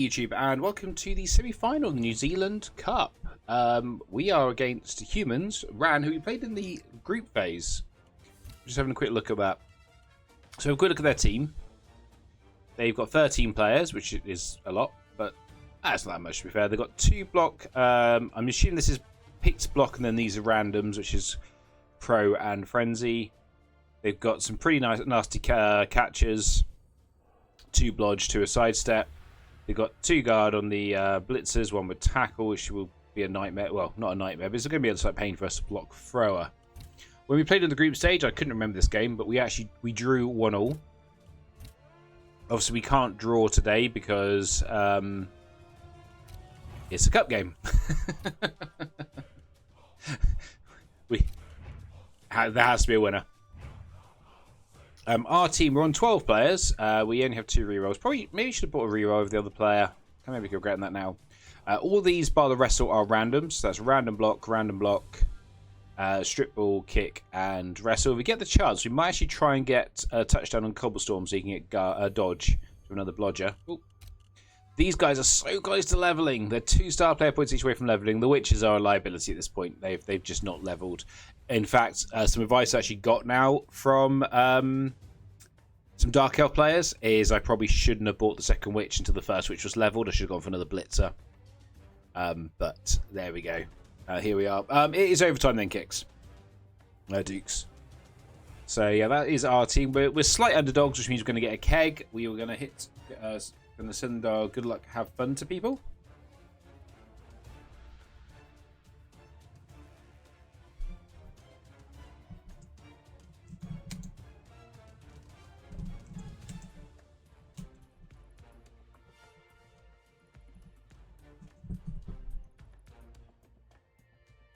YouTube, and welcome to the semi-final of the New Zealand Cup. We are against humans, Ran, who we played in the group phase. Just having a quick look at that. So a quick look at their team. They've got 13 players, which is a lot, but that's not that much to be fair. They've got 2 block. I'm assuming this is picked block, and then these are randoms, which is Pro and Frenzy. They've got some pretty nasty catchers. 2 blodge, 2 a sidestep. They've got 2 guard on the blitzers, 1 with tackle, which will be a nightmare. Well, not a nightmare, but it's going to be a slight pain for us to block thrower. When we played in the group stage, I couldn't remember this game, but we drew 1-1. Obviously, we can't draw today because it's a cup game. There has to be a winner. Our team, we're on 12 players. We only have 2 rerolls. Maybe should have bought a reroll of the other player. I maybe regretting that now. All these, bar the wrestle, are randoms. So that's random block, strip ball, kick, and wrestle. If we get the chance, we might actually try and get a touchdown on Cobblestorm so you can get dodge to another blodger. Ooh. These guys are so close to leveling. They're 2 star player points each way from leveling. The witches are a liability at this point. They've just not leveled. In fact, some advice I actually got now from some Dark Elf players is I probably shouldn't have bought the second witch until the first witch was leveled. I should have gone for another blitzer. But there we go. Here we are. It is overtime then, kicks. Dukes. So yeah, that is our team. We're slight underdogs, which means we're going to get a keg. We are going to hit. Going to send our good luck, have fun to people.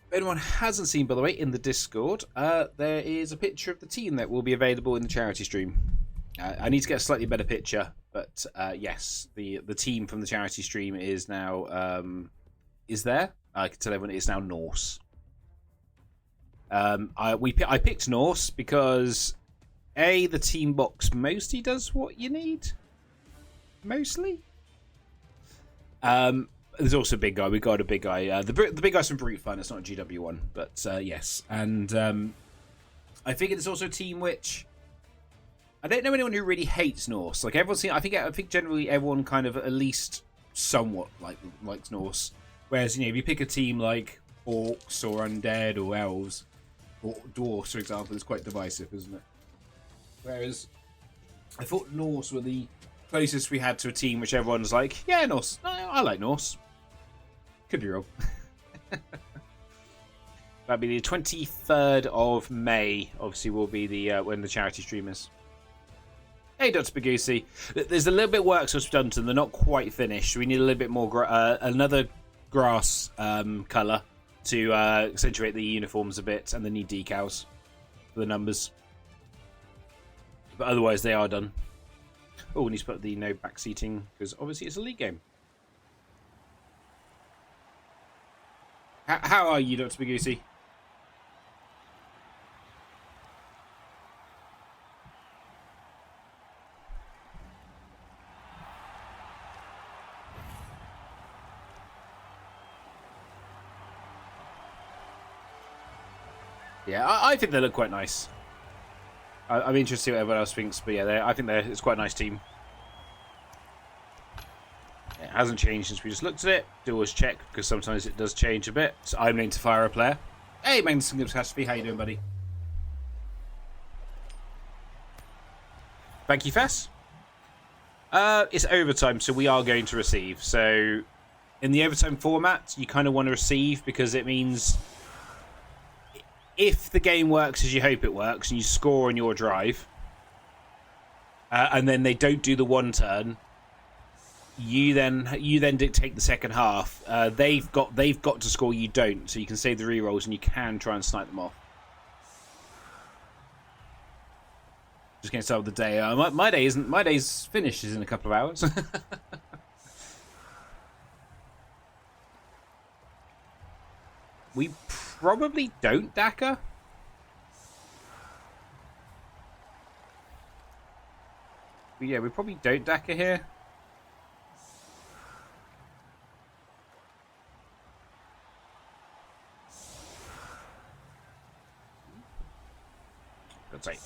If anyone hasn't seen, by the way, in the Discord, there is a picture of the team that will be available in the charity stream. I need to get a slightly better picture, but yes, the team from the charity stream is now is there. I can tell everyone it is now Norse. I picked Norse because the team box mostly does what you need, mostly. There's also a big guy. We got a big guy. The big guy's from Brute Fun. It's not a GW1, but yes. And I figured it's also a team which I don't know anyone who really hates Norse. Like everyone's seen. I think generally everyone kind of at least somewhat likes Norse. Whereas if you pick a team like Orcs or Undead or Elves or Dwarfs, for example, it's quite divisive, isn't it? Whereas I thought Norse were the closest we had to a team which everyone's like, yeah, Norse. No, I like Norse. Could be wrong. That'd be the 23rd of May. Obviously, will be the when the charity stream is. Hey, Dr. Bagusi. There's a little bit of work supposed to be done to them. They're not quite finished. We need a little bit more, another grass colour to accentuate the uniforms a bit, and they need decals for the numbers. But otherwise, they are done. Oh, we need to put the no back seating because obviously it's a league game. How are you, Dr. Bagusi? Yeah, I think they look quite nice. I'm interested to see what everyone else thinks, but yeah, I think it's quite a nice team. It hasn't changed since we just looked at it. Do always check, because sometimes it does change a bit. So I'm going to fire a player. Hey, Magnus and Catastrophe, how you doing, buddy? Thank you, Fess. It's overtime, so we are going to receive. So in the overtime format, you kind of want to receive because it means if the game works as you hope it works and you score on your drive, and then they don't do the one turn, you then dictate the second half. They've got to score, you don't, so you can save the rerolls and you can try and snipe them off. Just going to start with the day. My day's finishes in a couple of hours. We probably don't Daka. But yeah, we probably don't Daka here. God's sake.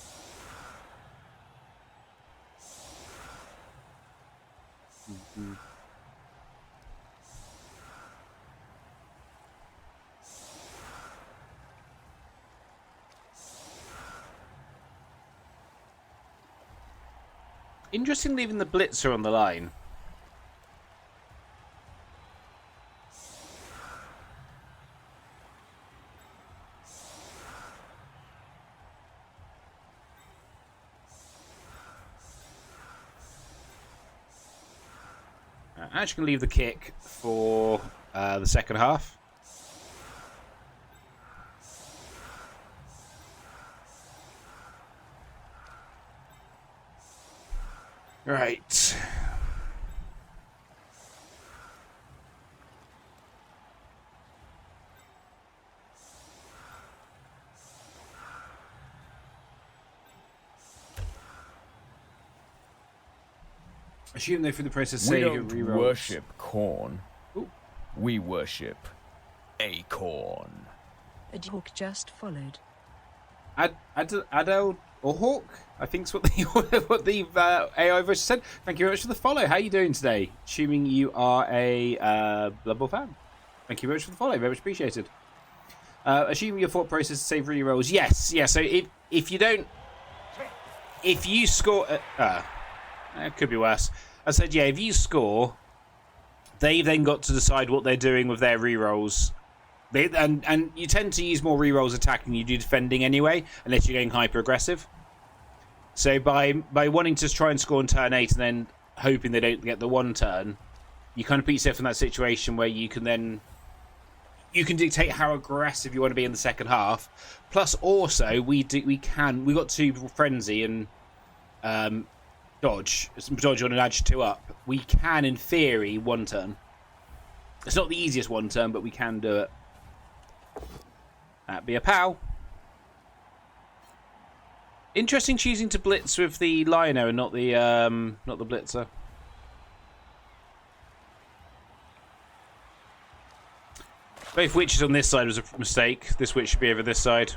Interesting leaving the blitzer on the line. I'm actually going to leave the kick for the second half. Right. Assume they through the process say we don't worship corn. Ooh. We worship acorn. A hawk just followed. Adele or Hawk, I think is what the AI voice said. Thank you very much for the follow. How are you doing today? Assuming you are a Blood Bowl fan. Thank you very much for the follow. Very much appreciated. Assuming your thought process to save rerolls. Yes, yeah. So if you score, it could be worse. I said, yeah, if you score, they've then got to decide what they're doing with their rerolls. And you tend to use more rerolls attacking than you do defending anyway, unless you're getting hyper aggressive. So by wanting to try and score on turn 8 and then hoping they don't get the one turn, you kind of put yourself in that situation where you can dictate how aggressive you want to be in the second half. Plus, also we got 2 frenzy and dodge on an edge 2 up. We can, in theory, one turn. It's not the easiest one turn, but we can do it. That'd be a POW. Interesting choosing to blitz with the Lino and not the blitzer. Both witches on this side was a mistake. This witch should be over this side.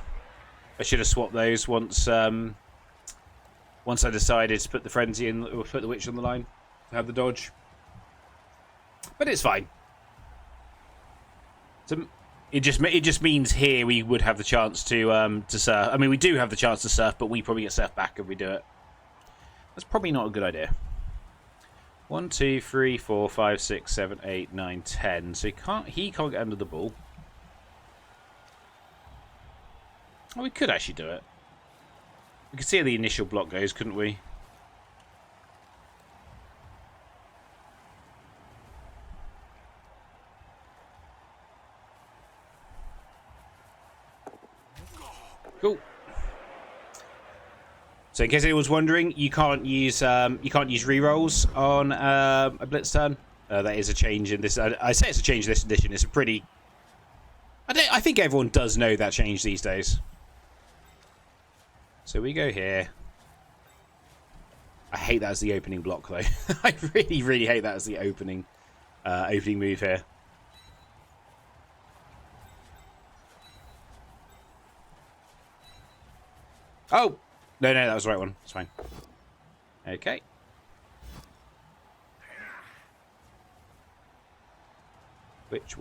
I should have swapped those once I decided to put the frenzy in, or put the witch on the line to have the dodge. But it's fine. So it just means here we would have the chance to surf. I mean, we do have the chance to surf, but we probably get surf back if we do it. That's probably not a good idea. 1, 2, 3, 4, 5, 6, 7, 8, 9, 10. So he can't get under the ball. Oh, we could actually do it. We could see how the initial block goes, couldn't we? Cool. So in case anyone was wondering, you can't use rerolls on a blitz turn. That is a change in this. I say it's a change in this edition. It's a pretty. I think everyone does know that change these days. So we go here. I hate that as the opening block, though. I really, really hate that as the opening move here. Oh! No, that was the right one. It's fine. Okay. Which?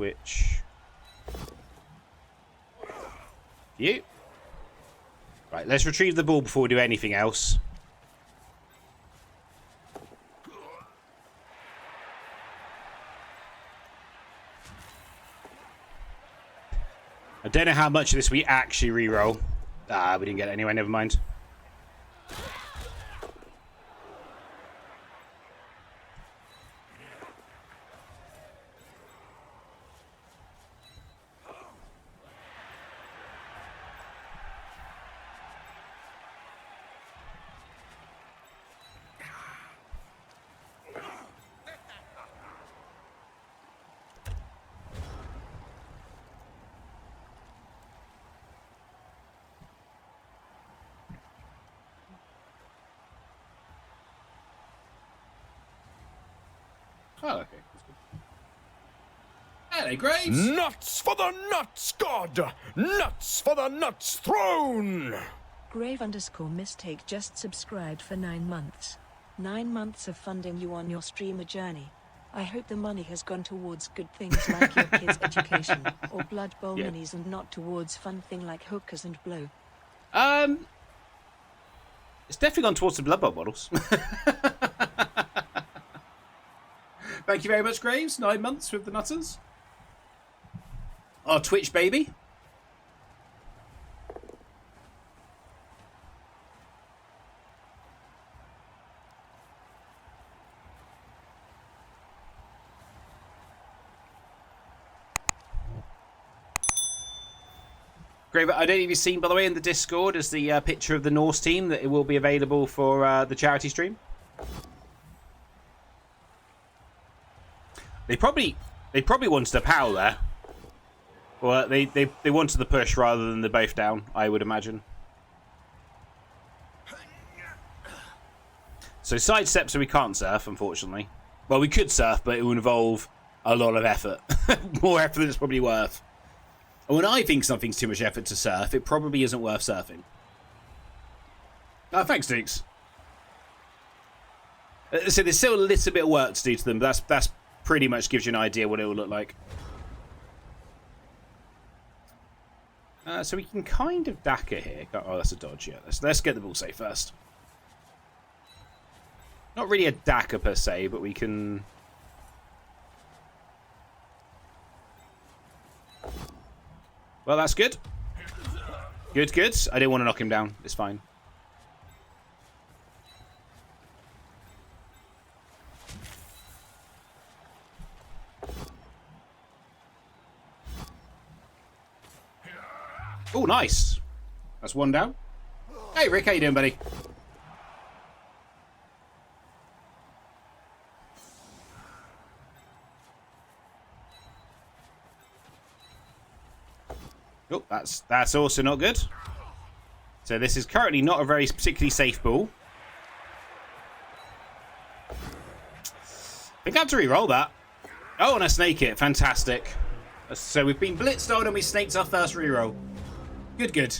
You. Right, let's retrieve the ball before we do anything else. I don't know how much of this we actually re-roll. Ah, we didn't get it anyway, never mind. Oh, okay. That's good. Hello, Graves. Nuts for the nuts god! Nuts for the nuts throne! Grave_mistake just subscribed for 9 months. 9 months of funding you on your streamer journey. I hope the money has gone towards good things like your kids' education or Blood Bowl Yeah. minis and not towards fun thing like hookers and blow. It's definitely gone towards the Blood Bowl models. Thank you very much, Graves. 9 months with the Nutters. Our Twitch baby. Grave, I don't know if you've seen, by the way, in the Discord is the picture of the Norse team that it will be available for the charity stream. They probably wanted a POW there. Well, they wanted the push rather than the both down, I would imagine. So sidestep, so we can't surf, unfortunately. Well, we could surf, but it would involve a lot of effort. More effort than it's probably worth. And when I think something's too much effort to surf, it probably isn't worth surfing. Thanks, Dukes. So there's still a little bit of work to do to them, but that's pretty much gives you an idea what it will look like. So we can kind of DACA here. Oh, that's a dodge, yeah. Let's get the ball safe first. Not really a DACA per se, but we can... Well, that's good. Good, good. I didn't want to knock him down. It's fine. Oh, nice. That's one down. Hey, Rick. How you doing, buddy? Oh, that's also not good. So this is currently not a very particularly safe ball. I think I have to re-roll that. Oh, and I snake it. Fantastic. So we've been blitzed on and we snaked our first re-roll. Good, good.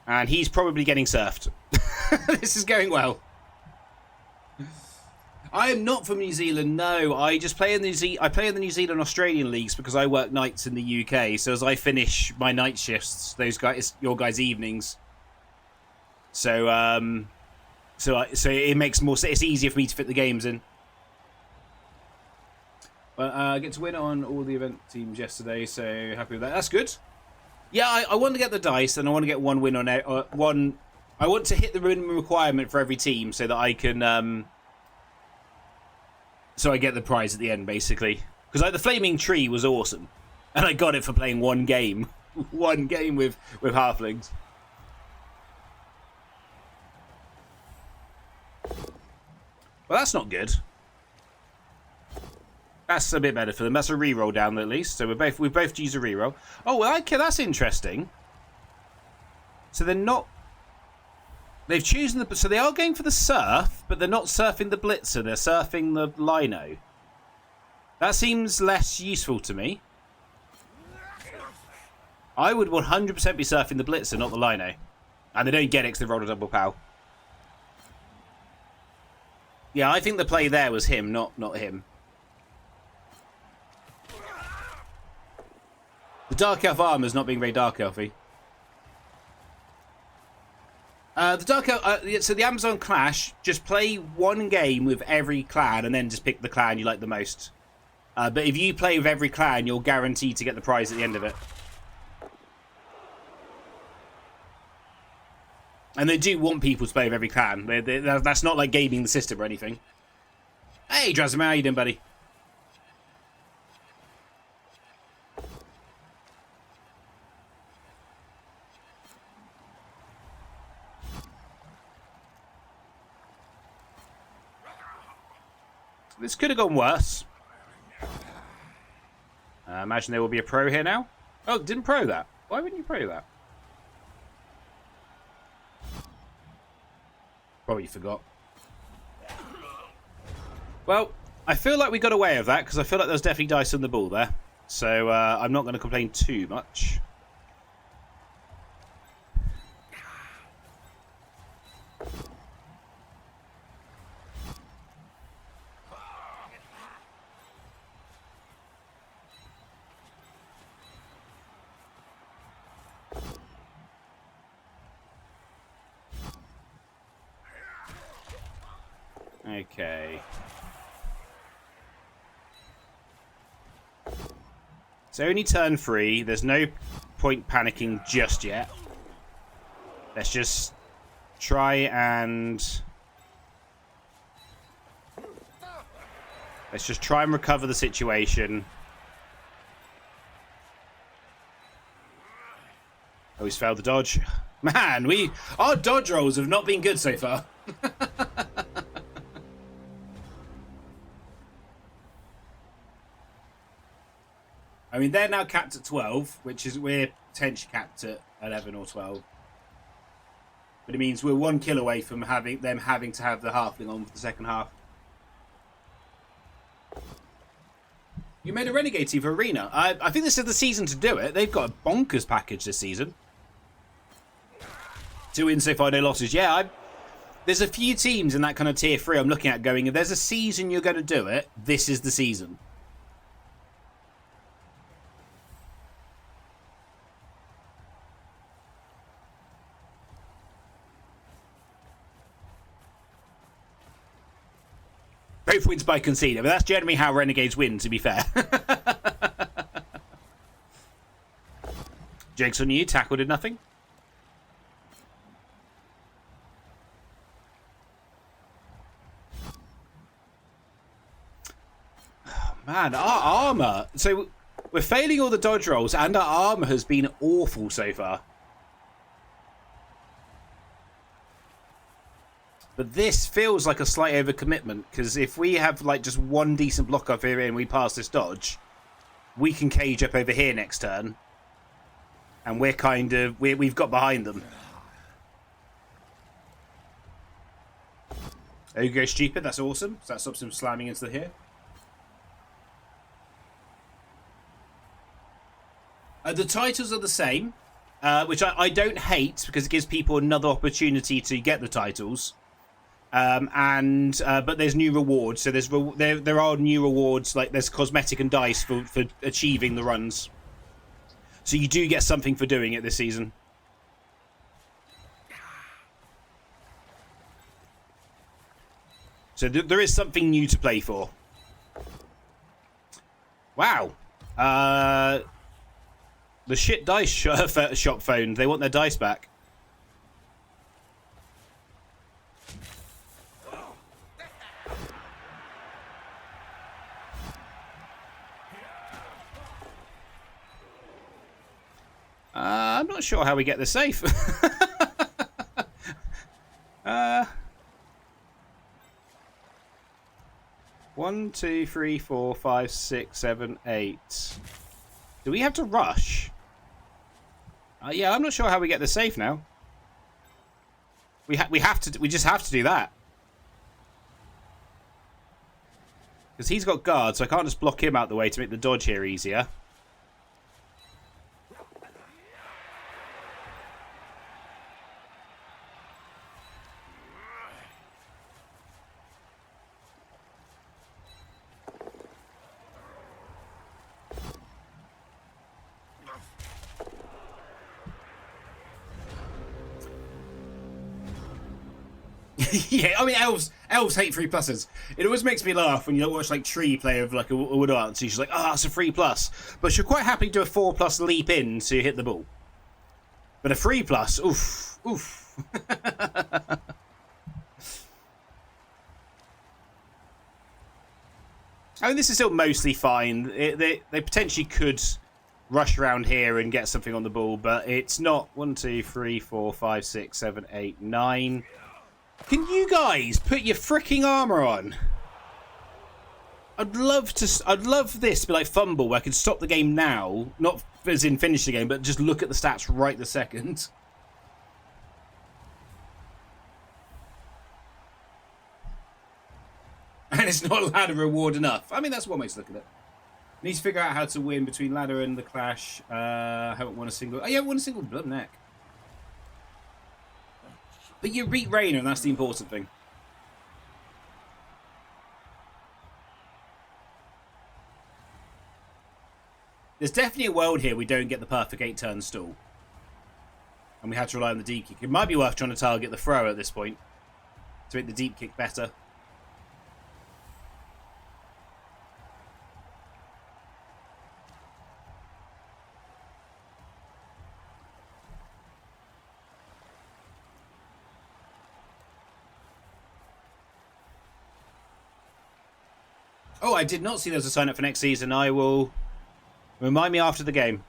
And he's probably getting surfed. This is going well. I am not from New Zealand, no. I just play in I play in the New Zealand Australian leagues because I work nights in the UK. So as I finish my night shifts, your guys' evenings. So so it makes more sense. It's easier for me to fit the games in. But I get to win on all the event teams yesterday, so happy with that. That's good. Yeah, I want to get the dice, and I want to get one win on one. I want to hit the minimum requirement for every team so that I can. So I get the prize at the end, basically. Because like the Flaming Tree was awesome, and I got it for playing one game, one game with halflings. Well, that's not good. That's a bit better for them. That's a reroll down at least. So we both use a reroll. Oh, well, okay, that's interesting. So they're not. They've chosen so they are going for the surf, but they're not surfing the blitzer. They're surfing the lino. That seems less useful to me. I would 100% be surfing the blitzer, not the lino. And they don't get it because they rolled a double pow. Yeah, I think the play there was him, not him. The Dark Elf armor's not being very Dark Elfy. The Dark Elf, so the Amazon Clash, just play one game with every clan and then just pick the clan you like the most. But if you play with every clan, you're guaranteed to get the prize at the end of it. And they do want people to play with every clan. That's not like gaming the system or anything. Hey, Drazimir, how you doing, buddy? This could have gone worse. Imagine there will be a pro here now. Oh, didn't pro that. Why wouldn't you pro that? Probably forgot. Well, I feel like we got away with that because I feel like there's definitely dice on the ball there. So I'm not going to complain too much. Okay. It's only turn 3. There's no point panicking just yet. Let's just try and... Let's just try and recover the situation. Oh, he's failed the dodge. Man, our dodge rolls have not been good so far. I mean, they're now capped at 12, which is we're potentially capped at 11 or 12. But it means we're 1 kill away from having to have the halfling on for the second half. You made a Renegade team for Arena. I think this is the season to do it. They've got a bonkers package this season. 2 wins so far, no losses. Yeah, there's a few teams in that kind of tier 3 I'm looking at going, if there's a season you're going to do it, this is the season. Both wins by conceding, but that's generally how Renegades win, to be fair. Jake's on you. Tackle did nothing. Oh, man, our armor. So we're failing all the dodge rolls, and our armor has been awful so far. But this feels like a slight overcommitment, because if we have like just one decent block up here and we pass this dodge, we can cage up over here next turn. And we're kind of... We've got behind them. Oh, you go stupid. That's awesome. So that stops them slamming into the here. The titles are the same, which I don't hate, because it gives people another opportunity to get the titles. But there's new rewards. So there are new rewards, like there's cosmetic and dice for achieving the runs. So you do get something for doing it this season. So there is something new to play for. Wow. The shit dice shop phone. They want their dice back. I'm not sure how we get this safe. 1, 2, 3, 4, 5, 6, 7, 8. Do we have to rush? Yeah, I'm not sure how we get this safe now. We just have to do that. Because he's got guards, so I can't just block him out the way to make the dodge here easier. Yeah, I mean, elves hate 3+. It always makes me laugh when you watch like Tree play with like a wood art. So she's like, oh, it's a 3+, but she'll quite happily do a 4+ leap in to hit the ball. But a 3+, oof, oof. I mean, this is still mostly fine. They potentially could rush around here and get something on the ball, but it's not. 1, 2, 3, 4, 5, 6, 7, 8, 9. Can you guys put your freaking armor on? I'd love this to be like Fumble, where I can stop the game now, not as in finish the game, but just look at the stats right this second. And it's not ladder reward enough. I mean, that's one way to look at it. Need to figure out how to win between ladder and the clash. Haven't won a single. Oh, you haven't won a single blood neck. But you beat Rainer, and that's the important thing. There's definitely a world here we don't get the perfect 8-turn stall. And we had to rely on the deep kick. It might be worth trying to target the thrower at this point to make the deep kick better. Oh, I did not see there was a sign up for next season. I will remind me after the game.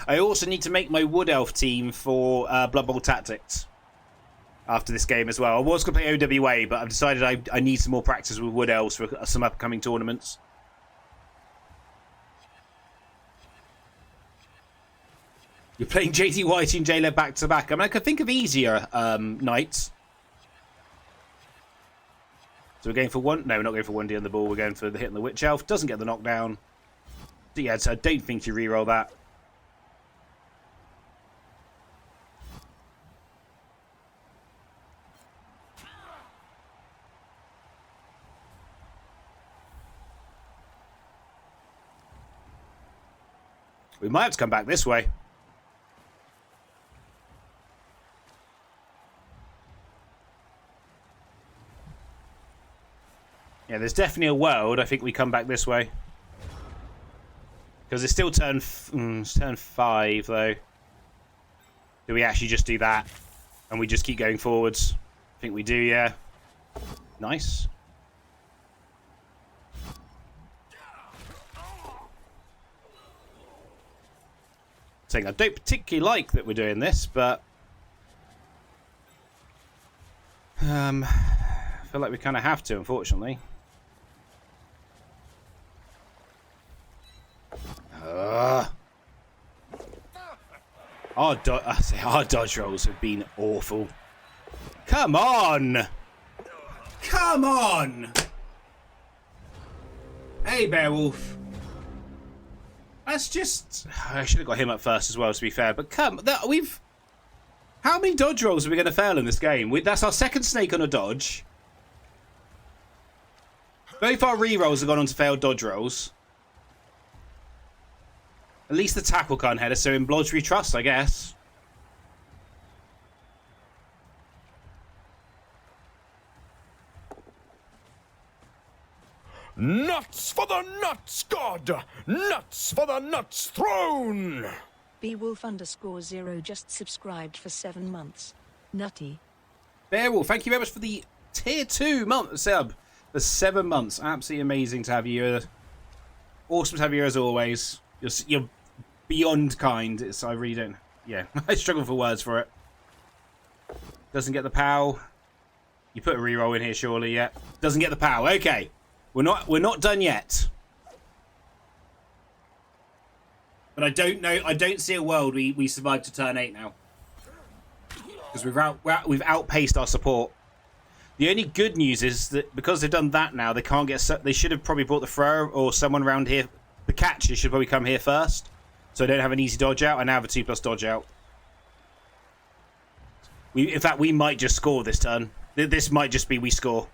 I also need to make my Wood Elf team for Blood Bowl Tactics after this game as well. I was going to play OWA, but I've decided I need some more practice with Wood Elves for some upcoming tournaments. You're playing JD White and Jailer back to back. I mean, I could think of easier knights. So we're going for one. No, we're not going for 1D on the ball. We're going for the hit on the Witch Elf. Doesn't get the knockdown. So yeah, so I don't think you reroll that. We might have to come back this way. Yeah, there's definitely a world. I think we come back this way. Because it's still turn 5, though. Do we actually just do that? And we just keep going forwards? I think we do, yeah. Nice. Saying I don't particularly like that we're doing this, but... I feel like we kind of have to, unfortunately. Our dodge rolls have been awful. Come on! Come on! Hey, Beowulf. That's just... I should have got him up first as well, to be fair. But we've... How many dodge rolls are we going to fail in this game? That's our second snake on a dodge. Both our rerolls have gone on to failed dodge rolls. At least the tackle can't head us, so in Blodge we trust, I guess. Nuts for the nuts god! Nuts for the nuts throne! Bwolf_0 just subscribed for 7 months. Nutty. Beowulf, thank you very much for the tier 2 month sub. For 7 months. Absolutely amazing to have you. Awesome to have you as always. You're beyond kind. I really don't... Yeah, I struggle for words for it. Doesn't get the POW. You put a reroll in here, surely, yeah. Doesn't get the POW. Okay. We're not done yet. But I don't see a world we survive to turn 8 now. Because we've outpaced our support. The only good news is that because they've done that now, they can't get... They should have probably brought the thrower or someone around here. The catcher should probably come here first. So I don't have an easy dodge out. I now have a 2+ dodge out. In fact, we might just score this turn. This might just be we score.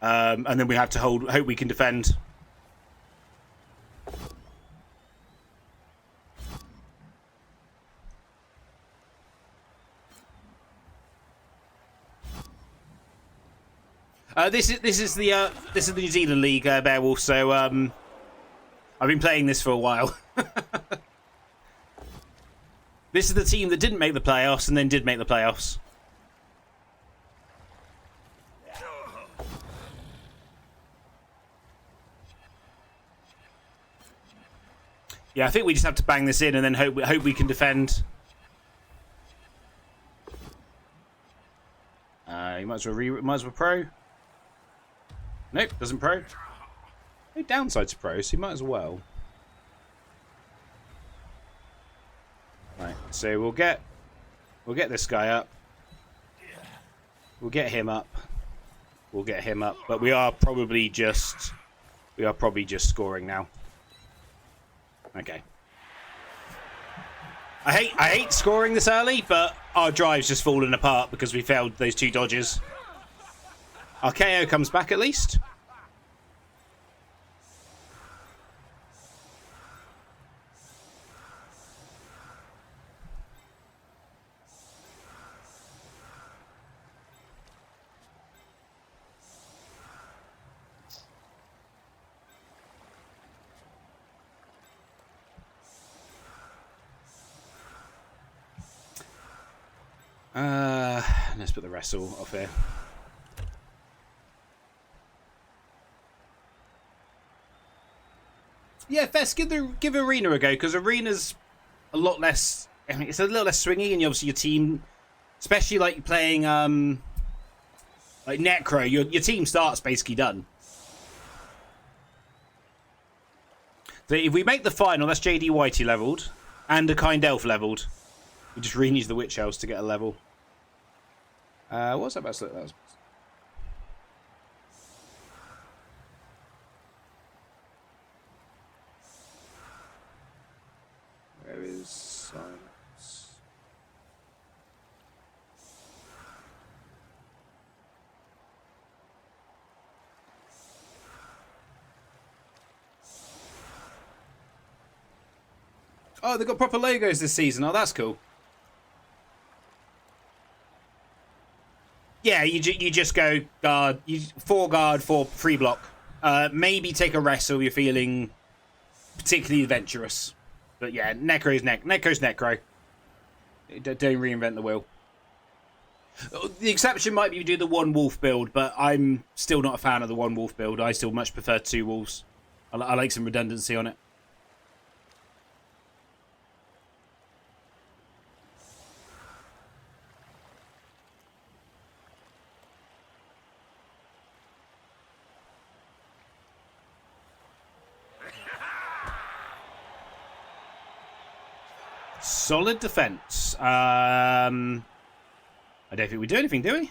And then we have to hope we can defend. This is the New Zealand League, Beowulf. So I've been playing this for a while. This is the team that didn't make the playoffs and then did make the playoffs. Yeah, I think we just have to bang this in and then hope we can defend. You might as well pro. Nope, doesn't pro. No downside to pro, so you might as well. Right, so we'll get this guy up. We'll get him up. We'll get him up, but we are probably just scoring now. Okay. I hate scoring this early, but our drive's just fallen apart because we failed those 2 dodges. Our KO comes back at least. Let's put the wrestle off here. Yeah, Fest, give Arena a go, because Arena's a lot less... I mean, it's a little less swingy, and obviously your team... Especially, like, playing, like, Necro, your team starts basically done. So if we make the final, that's JD Whitey leveled, and a Kind Elf leveled. We just reuse the Witch Elves to get a level. What's that about? That was... Where is silence? Oh, they've got proper logos this season. Oh, that's cool. Yeah, you just go guard, 4 guard, 4 free block. Maybe take a wrestle. You're feeling particularly adventurous. But yeah, Necro's Necro. Don't reinvent the wheel. The exception might be you do the 1 wolf build, but I'm still not a fan of the 1 wolf build. I still much prefer 2 wolves. I like some redundancy on it. Solid defense. I don't think we do anything, do we?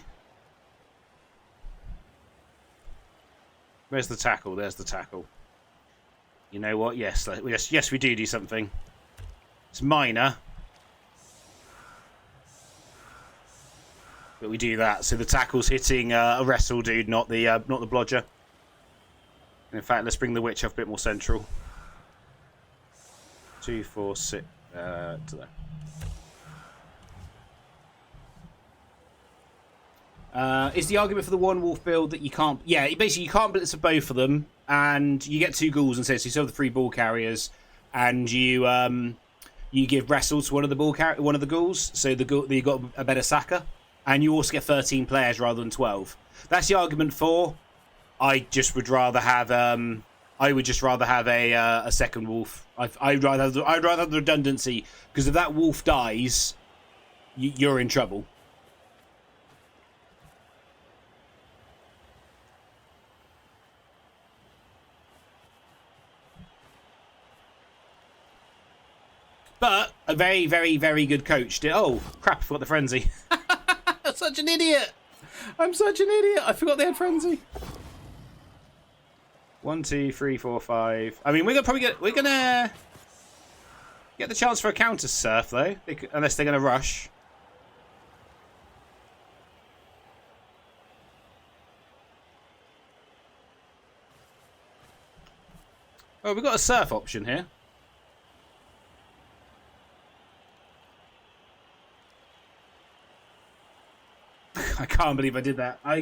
Where's the tackle? There's the tackle. You know what? Yes, yes, we do something. It's minor, but we do that. So the tackle's hitting a wrestle dude, not the blodger. And in fact, let's bring the witch up a bit more central. 2, 4, 6. To there. Is the argument for the 1 wolf build that you can't... Yeah, basically you can't blitz for both of them, and you get 2 ghouls instead, so you still have the 3 ball carriers, and you give wrestle to one of the ghouls, so you got a better sacker, and you also get 13 players rather than 12. That's the argument for. I just would rather have a second wolf. I'd rather have the redundancy, because if that wolf dies, you're in trouble. But a very, very, very good coach did. Oh crap! I forgot the frenzy. I'm such an idiot. I'm such an idiot. I forgot they had frenzy. 1, 2, 3, 4, 5. I mean, we're gonna get the chance for a counter surf though, unless they're gonna rush. Oh, we've got a surf option here. I can't believe I did that. I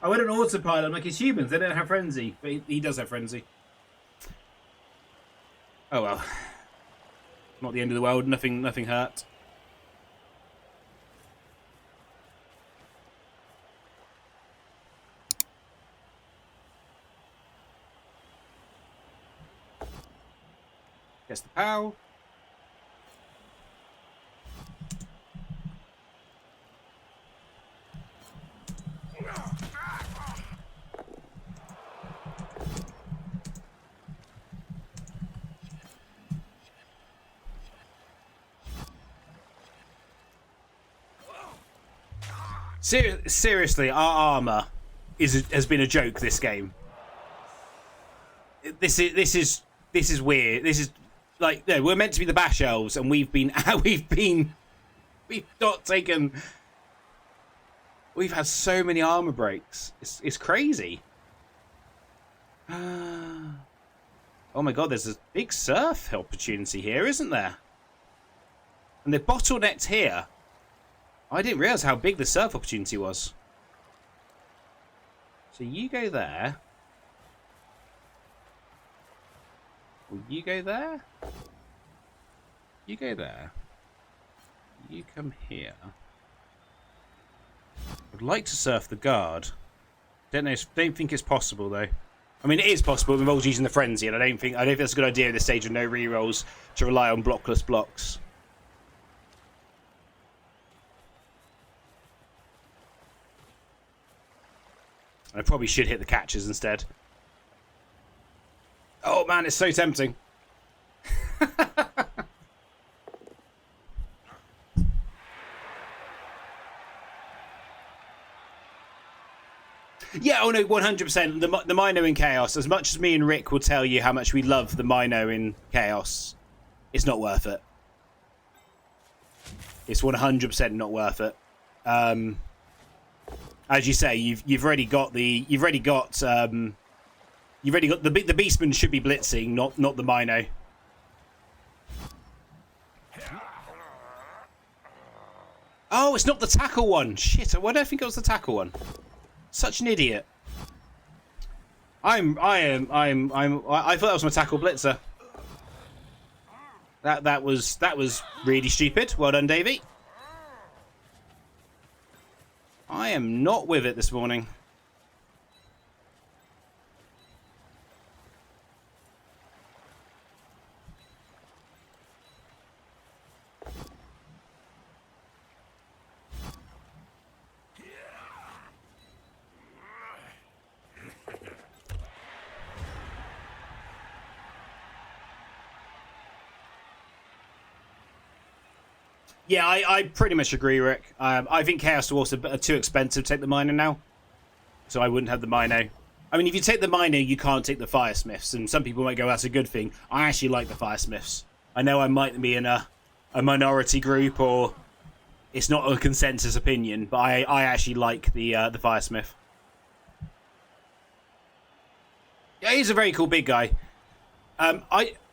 went on autopilot. I'm like, it's humans. They don't have frenzy. But he does have frenzy. Oh, well. Not the end of the world. Nothing hurt. Guess the POW. Seriously, our armor has been a joke this game. This is weird. This is like, no, we're meant to be the Bash Elves, and we've not taken. We've had so many armor breaks. It's crazy. Oh my god, there's a big surf opportunity here, isn't there? And they're bottlenecked here. I didn't realise how big the surf opportunity was. So you go there. Will you go there? You go there. You come here. I'd like to surf the guard. Don't think it's possible though. I mean, it is possible. It involves using the frenzy, and I don't think that's a good idea at this stage with no rerolls to rely on blockless blocks. I probably should hit the catches instead. Oh man, it's so tempting. Yeah, oh no, 100%. The Mino in Chaos, as much as me and Rick will tell you how much we love the Mino in Chaos, it's not worth it. It's 100% not worth it. As you say, you've already got the Beastman should be blitzing, not the Mino. Oh, it's not the tackle one. Shit, why don't I think it was the tackle one? Such an idiot. I thought that was my tackle blitzer. That was really stupid. Well done, Davey. I am not with it this morning. Yeah, I pretty much agree, Rick. I think Chaos Dwarfs are too expensive to take the Mino now. So I wouldn't have the Mino. I mean, if you take the Mino, you can't take the Firesmiths. And some people might go, that's a good thing. I actually like the Firesmiths. I know I might be in a minority group, or it's not a consensus opinion, but I actually like the Firesmith. Yeah, he's a very cool big guy.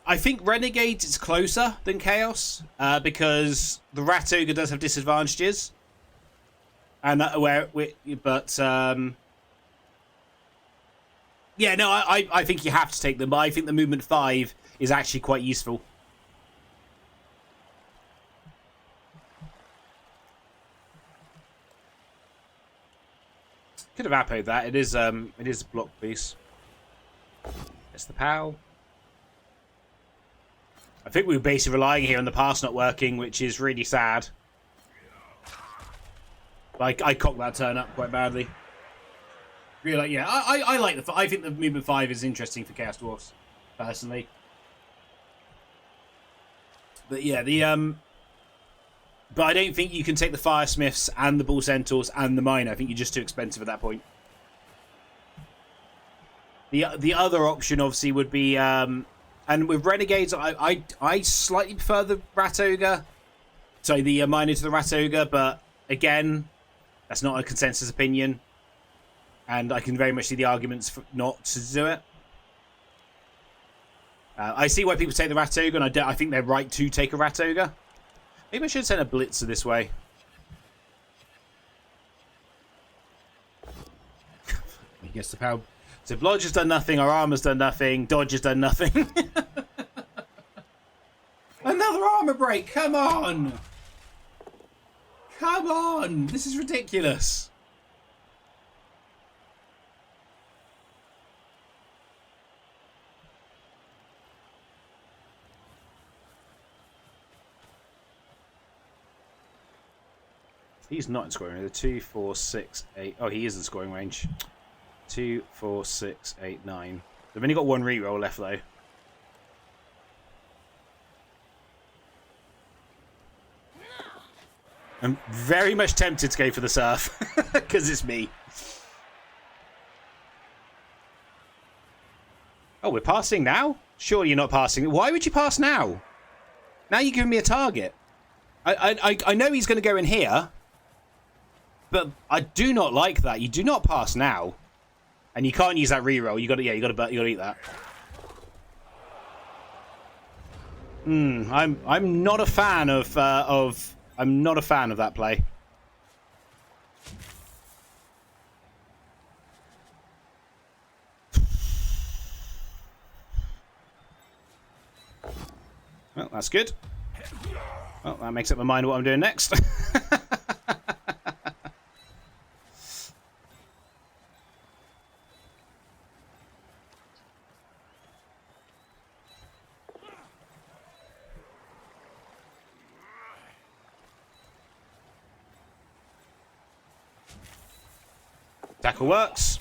I think Renegade is closer than Chaos because the Rat Ogre does have disadvantages, and yeah, no, I think you have to take them. But I think the Movement 5 is actually quite useful. Could have appoed that. It is a block piece. It's the POW. I think we were basically relying here on the pass not working, which is really sad. Like, I cocked that turn up quite badly. Really, like, yeah, I like I think the Movement 5 is interesting for Chaos Dwarfs, personally. But yeah, but I don't think you can take the Firesmiths and the Bull Centaurs and the Miner. I think you're just too expensive at that point. The other option, obviously, would be... and with Renegades, I slightly prefer the Rat Ogre. Sorry, the Miner to the Rat Ogre, but again, that's not a consensus opinion. And I can very much see the arguments for not to do it. I see why people take the Rat Ogre, and I think they're right to take a Rat Ogre. Maybe I should send a Blitzer this way. I guess the power... So Blodge has done nothing, our armor's done nothing, Dodge has done nothing. Another armor break, come on! Come on! This is ridiculous. He's not in scoring range. 2, 4, 6, 8. Oh, he is in scoring range. 2, 4, 6, 8, 9. They've only got one reroll left, though. I'm very much tempted to go for the surf, because it's me. Oh, we're passing now? Surely you're not passing. Why would you pass now? Now you're giving me a target. I know he's going to go in here, but I do not like that. You do not pass now. And you can't use that reroll. You got to eat that. I'm not a fan of I'm not a fan of that play. Well, that's good. Well, that makes up my mind what I'm doing next. Tackle works.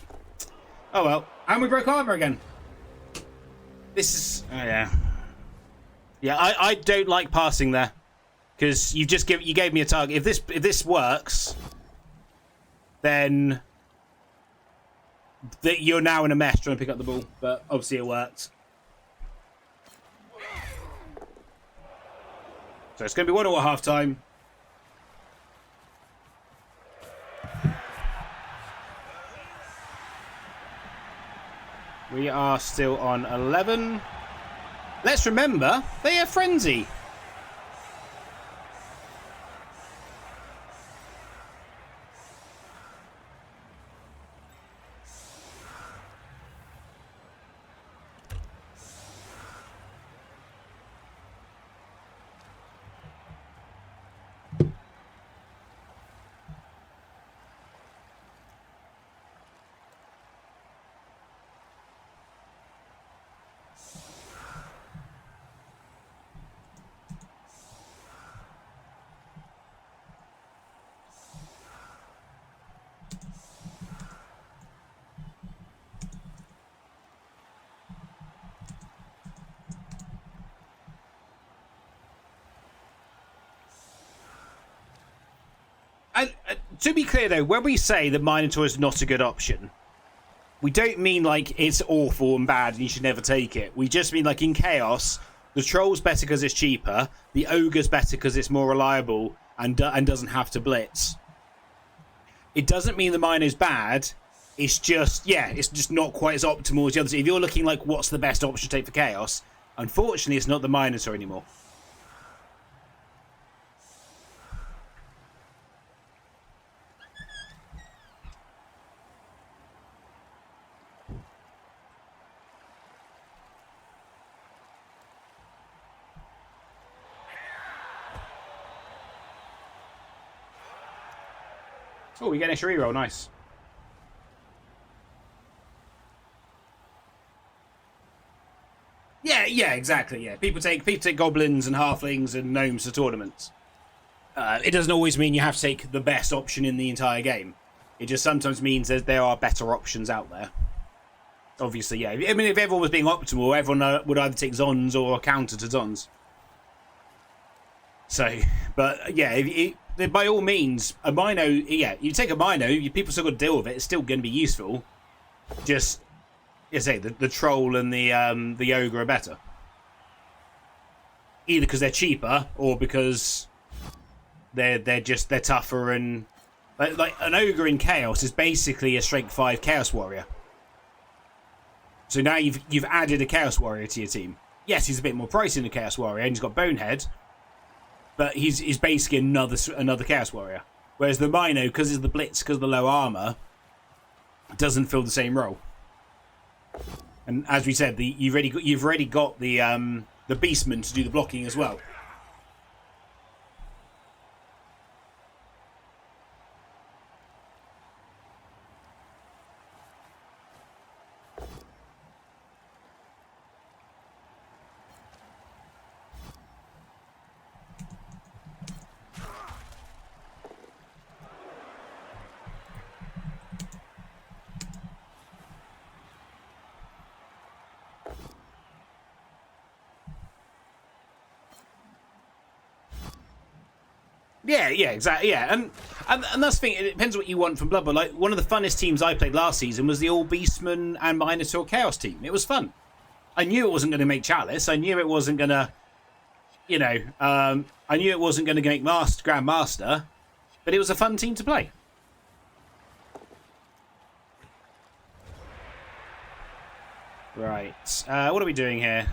Oh well. And we broke armor again. This is... Oh yeah. Yeah, I don't like passing there. Because you gave me a target. If this works, then you're now in a mess trying to pick up the ball. But obviously it worked. So it's going to be 1-1 at half time. We are still on 11. Let's remember, they have frenzy. And to be clear, though, when we say that Minotaur is not a good option, we don't mean like it's awful and bad and you should never take it. We just mean like in Chaos, the Troll's better because it's cheaper, the Ogre's better because it's more reliable and doesn't have to blitz. It doesn't mean the Mino's bad. It's just, yeah, it's just not quite as optimal as the others. If you're looking like what's the best option to take for Chaos, unfortunately, it's not the Minotaur anymore. Oh, we get an extra reroll. Nice. Yeah, exactly. Yeah, people take goblins and halflings and gnomes to tournaments. It doesn't always mean you have to take the best option in the entire game. It just sometimes means that there are better options out there. Obviously, yeah. I mean, if everyone was being optimal, everyone would either take Zons or counter to Zons. So, but yeah, by all means, a Mino, yeah, you take a Mino, people still got to deal with it. It's still going to be useful. Just, you say, the Troll and the Ogre are better. Either because they're cheaper or because they're tougher and like an Ogre in Chaos is basically a Strength 5 Chaos Warrior. So now you've added a Chaos Warrior to your team. Yes, he's a bit more pricey than a Chaos Warrior, and he's got Bonehead. But he's basically another Chaos Warrior. Whereas the Mino, because of the Blitz, because of the low armor, doesn't fill the same role. And as we said, you've already got the Beastman to do the blocking as well. Yeah, exactly. Yeah, and that's the thing. It depends what you want from Blood Bowl. Like one of the funnest teams I played last season was the All Beastman and Minotaur Chaos team. It was fun. I knew it wasn't going to make Chalice. I knew it wasn't going to, I knew it wasn't going to make Grandmaster, but it was a fun team to play. Right. What are we doing here?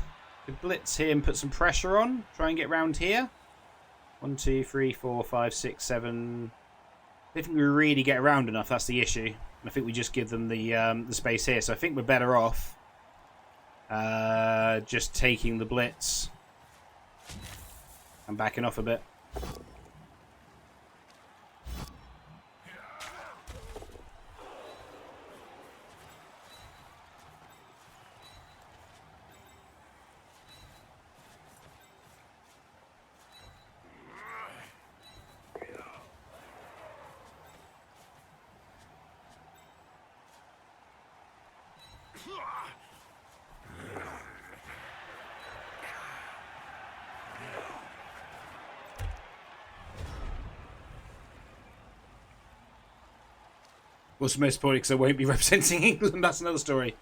We blitz here and put some pressure on. Try and get round here. 1, 2, 3, 4, 5, 6, 7. I don't think we really get around enough. That's the issue. I think we just give them the space here. So I think we're better off just taking the blitz and backing off a bit. What's most important because I won't be representing England. That's another story.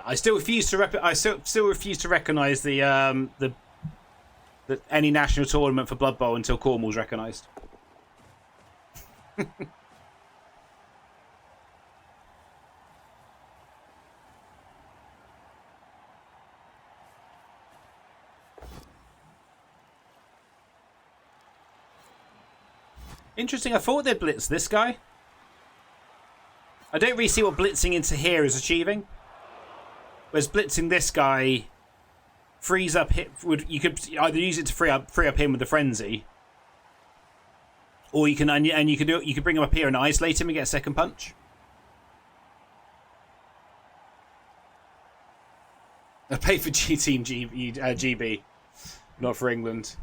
I still refuse to still refuse to recognise the any national tournament for Blood Bowl until Cornwall's recognised. Interesting. I thought they'd blitz this guy. I don't really see what blitzing into here is achieving. Whereas blitzing this guy frees up hit. You could either use it to free up him with the frenzy, or you can you could bring him up here and isolate him and get a second punch. I pay for Team GB, not for England.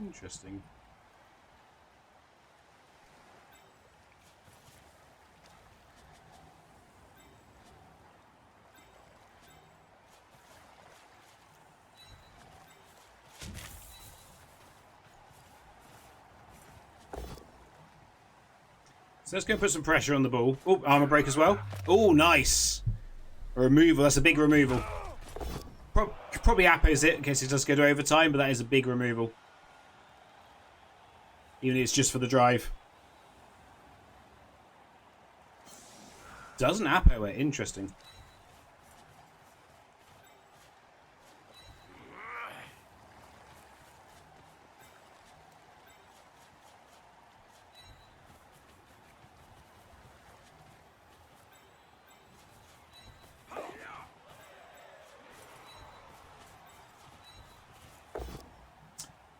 Interesting. So let's go and put some pressure on the ball. Oh, armor break as well. Oh, nice. A removal. That's a big removal. Probably appos it in case it does go to overtime, but that is a big removal. Even if it's just for the drive. Doesn't Apo it? Interesting.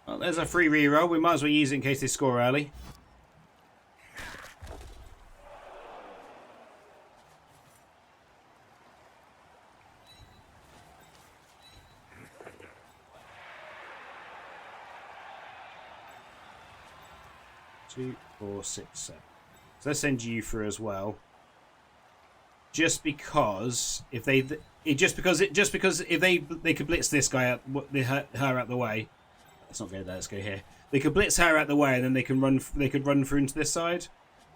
Well, there's a free reroll. We might as well use it in case they score early. Two, 4, 6, 7. So let's send you through as well. Just because if they could blitz this guy out, her out the way. Let's not go there. Let's go here. They could blitz her out the way, and then they can run. They could run through into this side.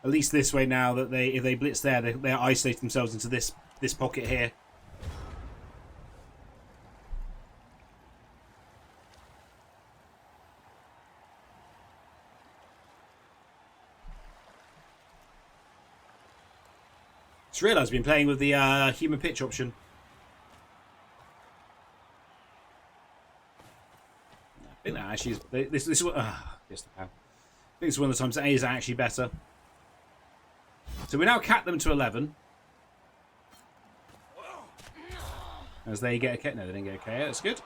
At least this way now that if they blitz there, they're isolating themselves into this pocket here. Just realised I've been playing with the human pitch option. I think that actually is this is what yes, I think it's one of the times that A is actually better. So we now cap them to 11. As they get a K. No, they didn't get a K. That's good.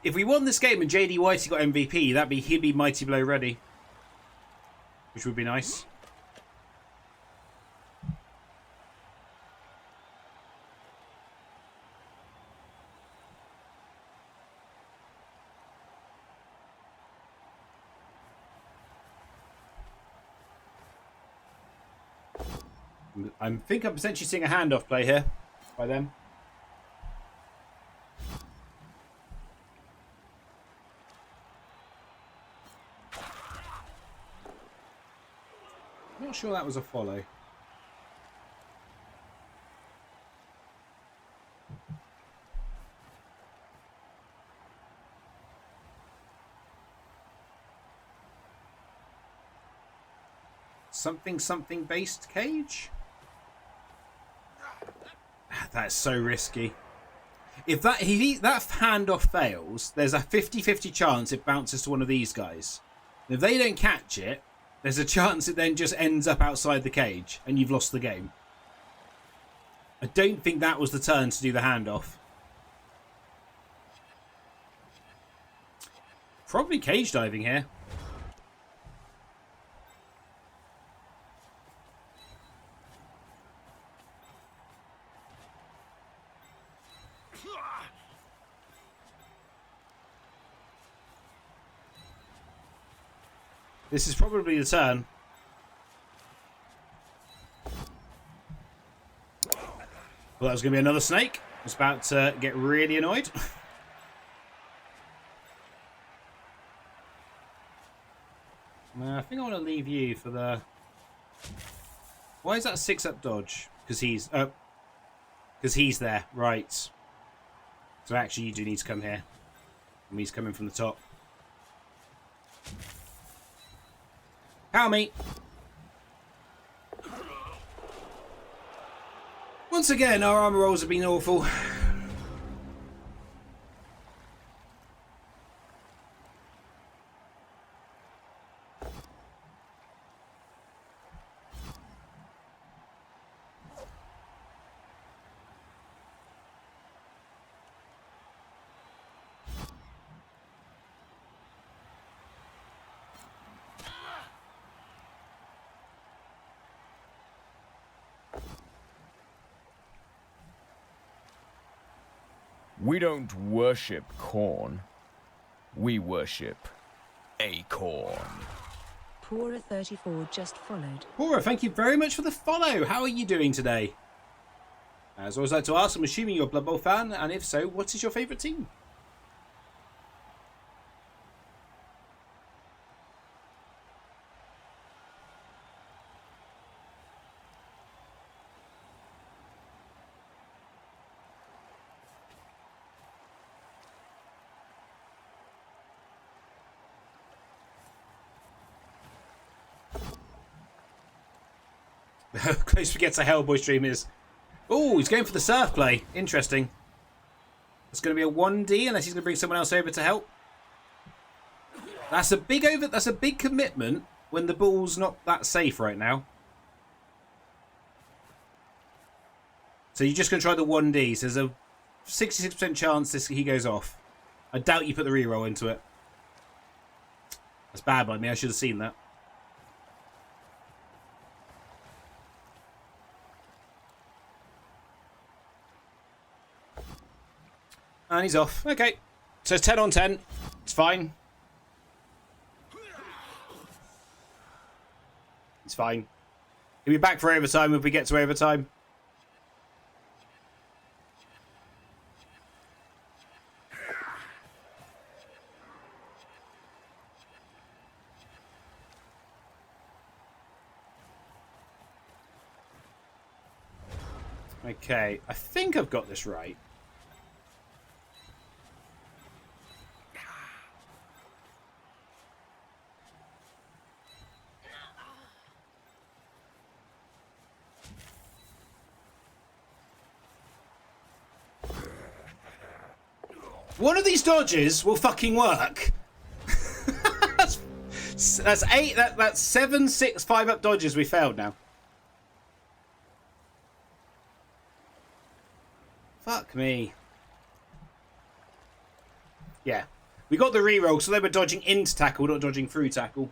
If we won this game and JD Whitey got MVP, he'd be Mighty Blow ready. Which would be nice. I think I'm potentially seeing a handoff play here by them. Not sure that was a follow. Something based cage? That's so risky. If that handoff fails, there's a 50-50 chance it bounces to one of these guys. And if they don't catch it, there's a chance it then just ends up outside the cage and you've lost the game. I don't think that was the turn to do the handoff. Probably cage diving here. This is probably the turn. Well, that was going to be another snake. I was about to get really annoyed. I think I want to leave you for the... Why is that a 6-up dodge? Because he's there. Right. So actually you do need to come here. And he's coming from the top. Power me! Once again, our armor rolls have been awful. We don't worship corn. We worship acorn. Pora34 just followed. Pora, thank you very much for the follow. How are you doing today? As I always like to ask, I'm assuming you're a Blood Bowl fan, and if so, what is your favourite team? Close forgets a Hellboy stream is. Oh, he's going for the surf play. Interesting. It's going to be a 1D unless he's going to bring someone else over to help. That's a big commitment when the ball's not that safe right now. So you're just going to try the 1D. So there's a 66% chance he goes off. I doubt you put the reroll into it. That's bad by me. I should have seen that. And he's off. Okay. So it's 10 on 10. It's fine. It's fine. He'll be back for overtime if we get to overtime. Okay. I think I've got this right. One of these dodges will fucking work. that's 8. That's 7, 6, 5-up dodges we failed now. Fuck me. Yeah, we got the reroll, so they were dodging into tackle, not dodging through tackle.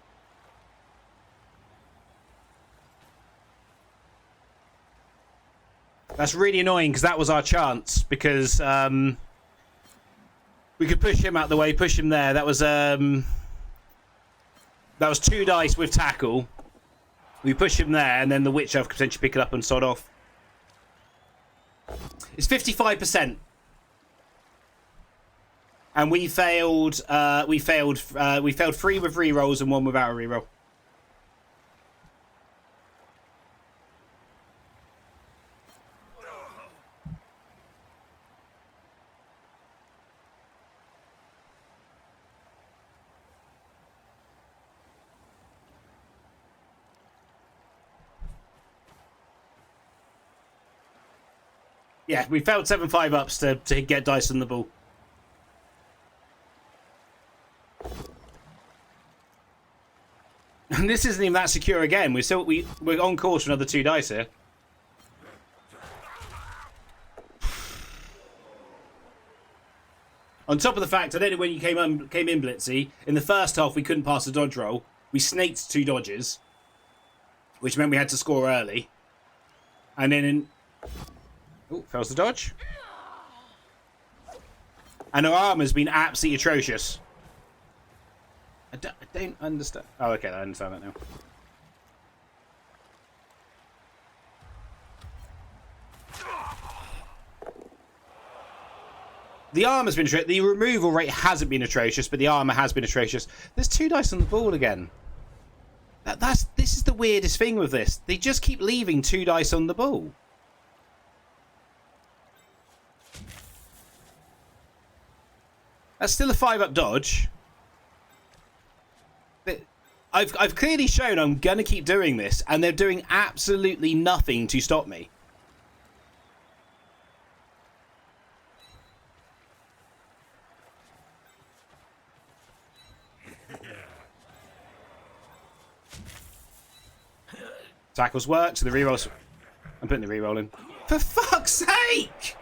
That's really annoying because that was our chance. Because we could push him out the way, push him there. That was 2 dice with tackle. We push him there, and then the Witch Elf could potentially pick it up and sod off. It's 55%, and we failed. We failed 3 with rerolls and 1 without a reroll. Yeah, we failed 7 5-ups to get dice on the ball. And this isn't even that secure again. We're on course for another 2 dice here. On top of the fact, I don't know when you came in, Blitzy. In the first half, we couldn't pass a dodge roll. We snaked 2 dodges, which meant we had to score early. And then in... Oh, fails the dodge. And our armor's been absolutely atrocious. I don't understand. Oh, okay, I understand that now. The armor's been atrocious. The removal rate hasn't been atrocious, but the armor has been atrocious. There's 2 dice on the ball again. This is the weirdest thing with this. They just keep leaving 2 dice on the ball. That's still a 5-up dodge. But I've clearly shown I'm going to keep doing this, and they're doing absolutely nothing to stop me. Tackles work, so the rerolls... I'm putting the reroll in. For fuck's sake!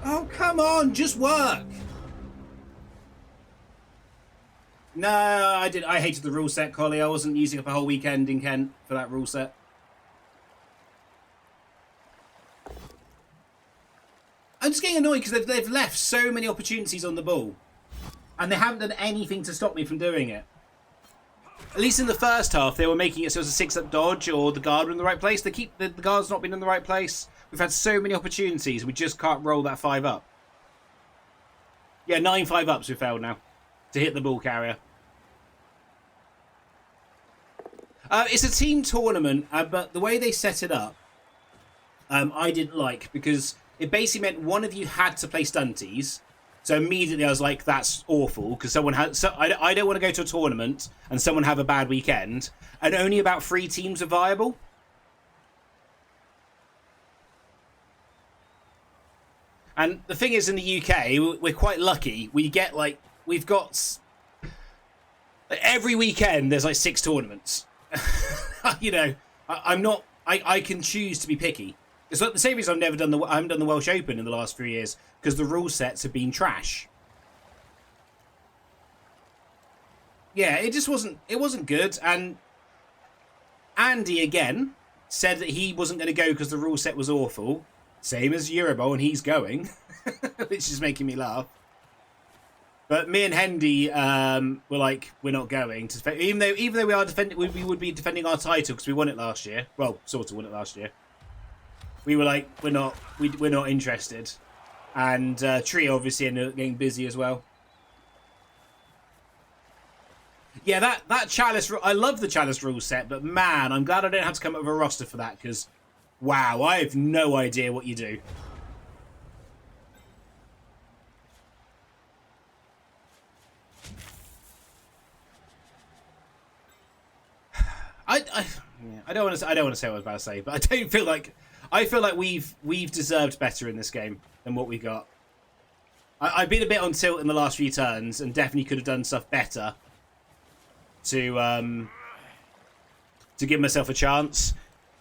Oh, come on, just work! No, I hated the rule set, Collie. I wasn't using up a whole weekend in Kent for that rule set. I'm just getting annoyed because they've left so many opportunities on the ball. And they haven't done anything to stop me from doing it. At least in the first half, they were making it so it was a 6-up dodge or the guard were in the right place. The guard's not been in the right place. We've had so many opportunities. We just can't roll that 5-up. Yeah, 9 5-ups we've failed now to hit the ball carrier. It's a team tournament, but the way they set it up, I didn't like, because it basically meant one of you had to play stunties. So immediately I was like, that's awful, because someone had... So I don't want to go to a tournament and someone have a bad weekend, and only about 3 teams are viable. And the thing is, in the UK, we're quite lucky. We get, like... We've got... Every weekend, there's, like, 6 tournaments. You know, I'm not... I can choose to be picky. It's like the same reason I haven't done the Welsh Open in the last 3 years, because the rule sets have been trash. Yeah, it just wasn't. It wasn't good. And Andy again said that he wasn't going to go because the rule set was awful, same as Eurobowl, and he's going, which is making me laugh. But me and Hendy were like, we're not going to defend, even though we are defending, we would be defending our title because we won it last year. Well, sort of won it last year. We were like, we're not interested, and Tree obviously ended up getting busy as well. Yeah, that Chalice, I love the Chalice rule set, but man, I'm glad I don't have to come up with a roster for that, because wow, I have no idea what you do. I don't want to say what I was about to say, but I feel like we've deserved better in this game than what we got. I've been a bit on tilt in the last few turns and definitely could have done stuff better to give myself a chance.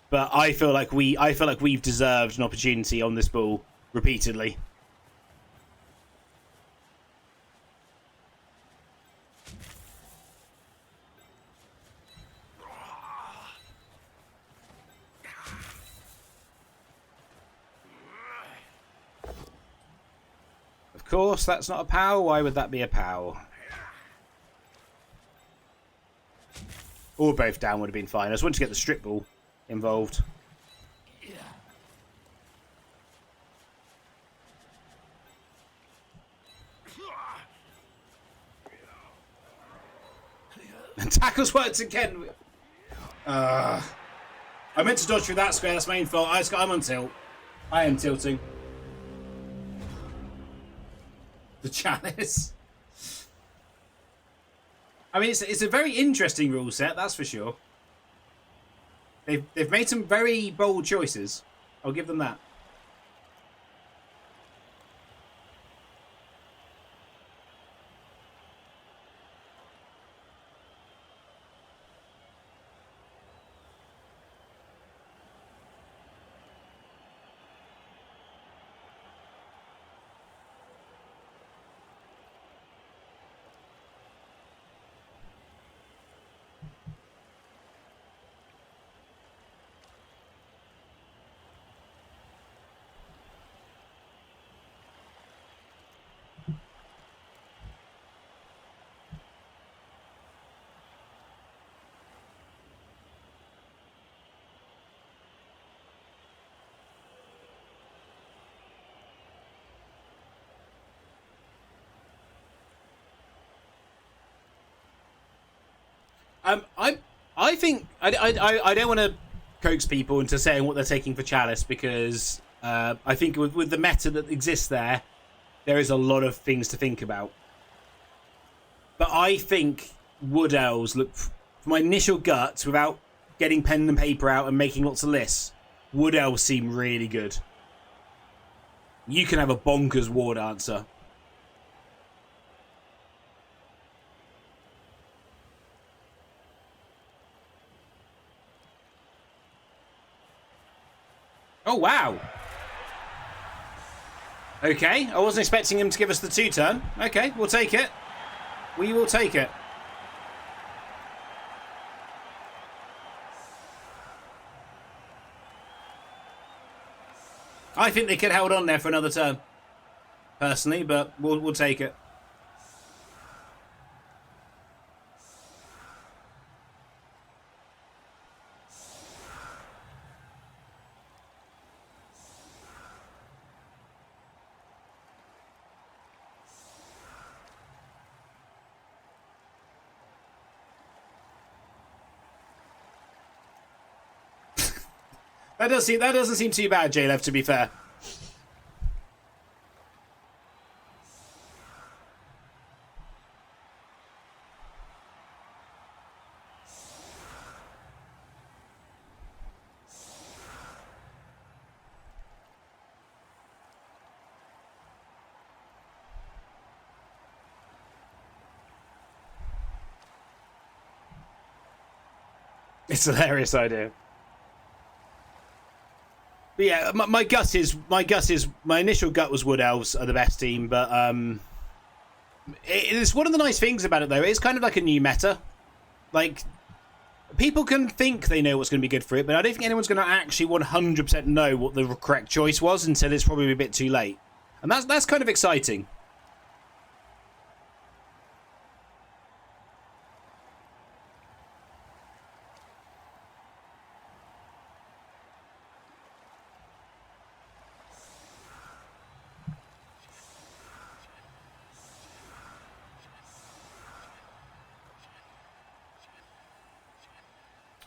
But I feel like we've deserved an opportunity on this ball repeatedly. Of course, that's not a POW. Why would that be a POW? Or both down would have been fine. I just wanted to get the strip ball involved. And tackles worked again. I meant to dodge through that square. That's my own fault. I'm on tilt. I am tilting. The Chalice. I mean, it's a very interesting rule set, that's for sure. They've made some very bold choices. I'll give them that. I think I don't want to coax people into saying what they're taking for Chalice because I think with the meta that exists there is a lot of things to think about. But I think Wood Elves look, for my initial guts, without getting pen and paper out and making lots of lists, Wood Elves seem really good. You can have a bonkers war dancer. Oh, wow. Okay, I wasn't expecting him to give us the 2-turn. Okay, we'll take it. We will take it. I think they could hold on there for another turn, personally, but we'll take it. That doesn't seem too bad, J-Lev, to be fair. It's a hilarious idea. But yeah, my initial gut was Wood Elves are the best team, but it's one of the nice things about it though. It's kind of like a new meta. Like people can think they know what's going to be good for it, but I don't think anyone's going to actually 100% know what the correct choice was until it's probably a bit too late, and that's kind of exciting.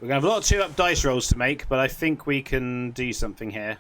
We're going to have a lot of 2-up dice rolls to make, but I think we can do something here.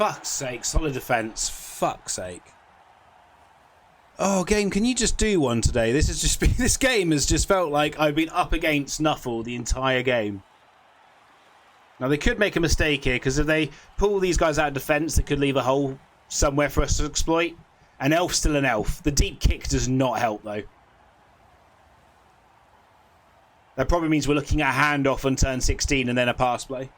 Fuck's sake, solid defense. Fuck's sake. Oh, game, can you just do one today? This has just been, this game has just felt like I've been up against Nuffle the entire game. Now they could make a mistake here because if they pull these guys out of defense, they could leave a hole somewhere for us to exploit. An elf's still an elf. The deep kick does not help though. That probably means we're looking at a handoff on turn 16 and then a pass play.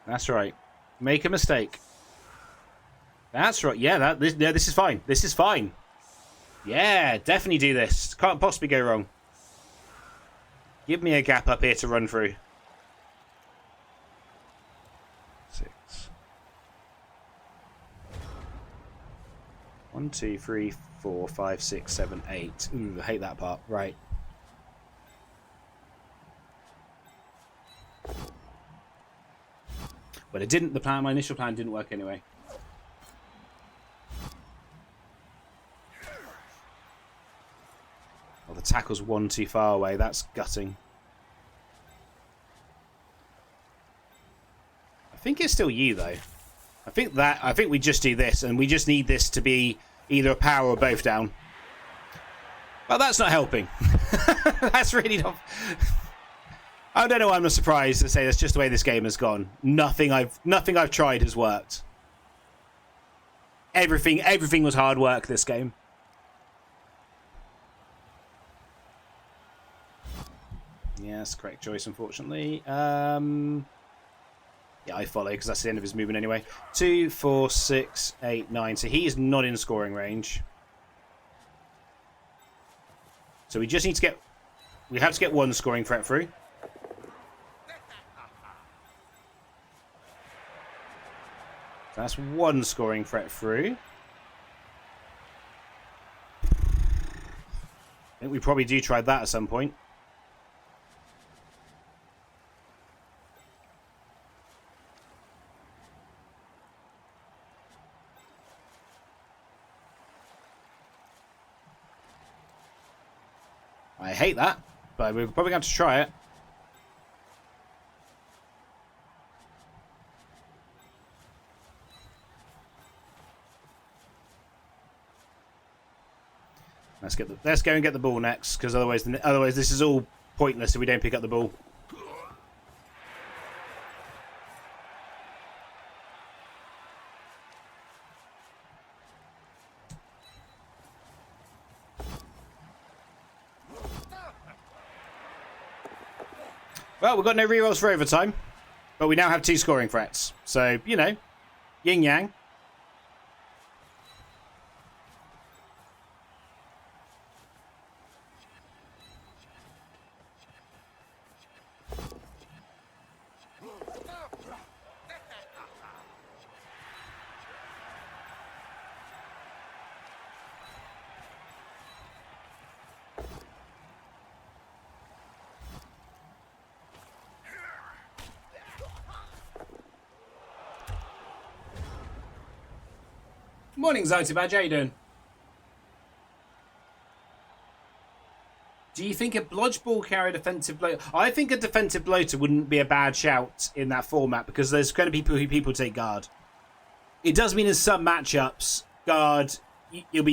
That's right. Make a mistake. That's right. Yeah, this is fine. This is fine. Yeah, definitely do this. Can't possibly go wrong. Give me a gap up here to run through. 6. 1, 2, 3, 4, 5, 6, 7, 8. Ooh, I hate that part. Right. But it didn't. My initial plan didn't work anyway. Oh, the tackle's one too far away. That's gutting. I think it's still you though. I think we just do this, and we just need this to be either a power or both down. Well, that's not helping. That's really not. I don't know why I'm not surprised to say that's just the way this game has gone. Nothing I've tried has worked. Everything was hard work this game. Yes, correct choice, unfortunately. Yeah, I follow because that's the end of his movement anyway. 2, 4, 6, 8, 9. So he is not in scoring range. So we just need to get... We have to get one scoring threat through. So that's one scoring threat through. I think we probably do try that at some point. I hate that, but we're probably going to try it. Let's go and get the ball next, because otherwise this is all pointless if we don't pick up the ball. Well, we've got no rerolls for overtime, but we now have 2 scoring threats. So, you know, yin-yang. Morning, Anxiety Badge. How you doing? Do you think a blodge ball carry defensive bloater? I think a defensive bloater wouldn't be a bad shout in that format because there's going to be people take guard. It does mean in some matchups, guard, there'll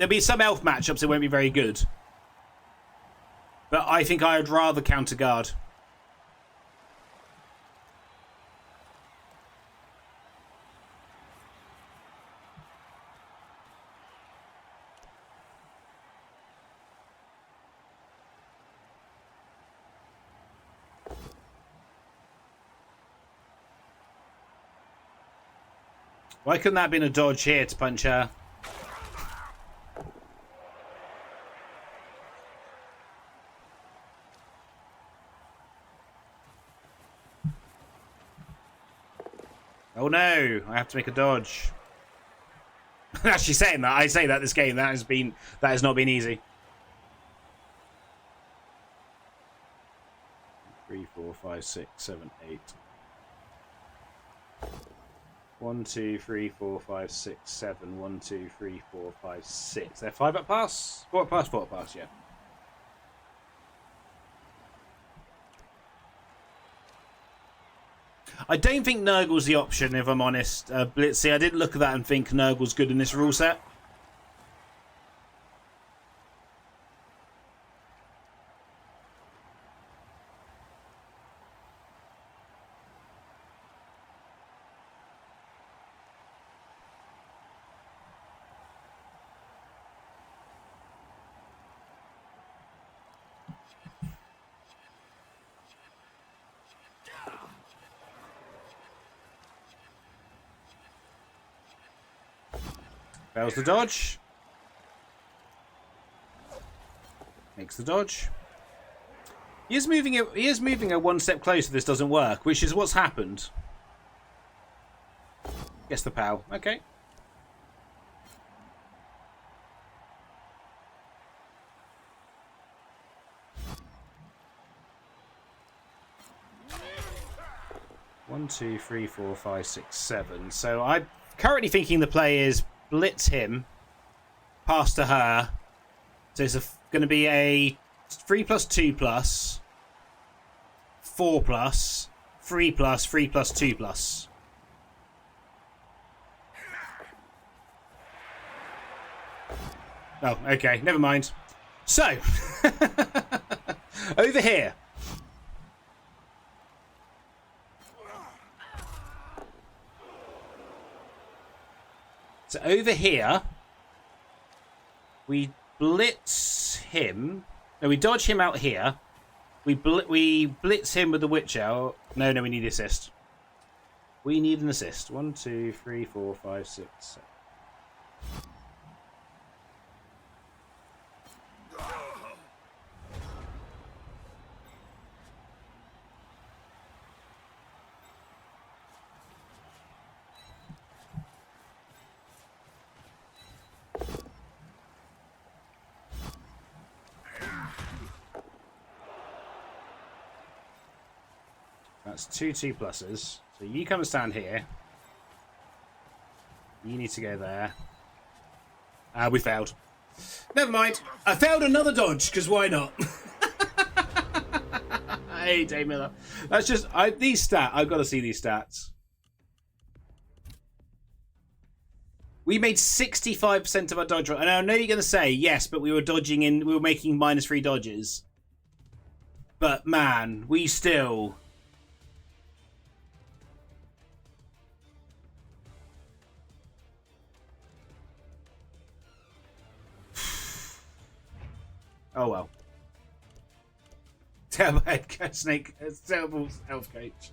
be some elf matchups that won't be very good. But I think I would rather counter guard. Why couldn't that have been a dodge here to punch her? Oh no, I have to make a dodge. Actually saying that, I say that this game, that has not been easy. 3, 4, 5, 6, 7, 8. 1, 2, 3, 4, 5, 6, 7. 1, 2, 3, 4, 5, 6. They're 5 up pass? 4 up pass, 4 up pass, yeah. I don't think Nurgle's the option, if I'm honest. Blitzy, I didn't look at that and think Nurgle's good in this rule set. Fails the dodge. Makes the dodge. He is moving a one step closer. This doesn't work, which is what's happened. Guess the pal. Okay. One, 2, 3, 4, 5, 6, 7. So I'm currently thinking the play is blitz him, pass to her. So it's going to be a 3 plus 2 plus, 4 plus, 3 plus, 3 plus 2 plus. Oh, okay, never mind. So, over here. So over here, we blitz him. No, we dodge him out here. We blitz him with the witch out. No, we need assist. We need an assist. 1, 2, 3, 4, 5, 6, 7. That's 2 2+. So you come and stand here. You need to go there. We failed. Never mind. I failed another dodge, because why not? Hey, Dave Miller. That's just... these stats. I've got to see these stats. We made 65% of our dodge roll. And I know you're going to say, yes, but we were dodging in... We were making -3 dodges. But, man, we still... Oh well. Terrible head snake. Terrible elf coach.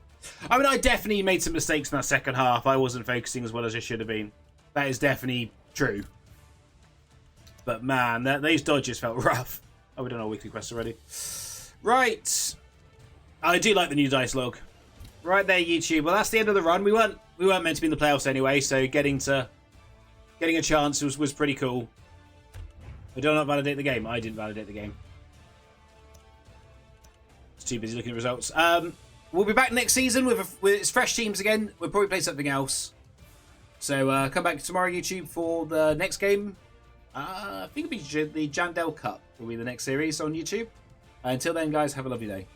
I mean, I definitely made some mistakes in that second half. I wasn't focusing as well as I should have been. That is definitely true. But man, those dodges felt rough. Oh, we done our weekly quest already. Right. I do like the new dice log. Right there, YouTube. Well, that's the end of the run. We weren't meant to be in the playoffs anyway, so getting a chance was pretty cool. I do not validate the game. I didn't validate the game. It's too busy looking at results. We'll be back next season with fresh teams again. We'll probably play something else. So come back tomorrow, YouTube, for the next game. I think it'll be the Jandel Cup will be the next series on YouTube. Until then, guys, have a lovely day.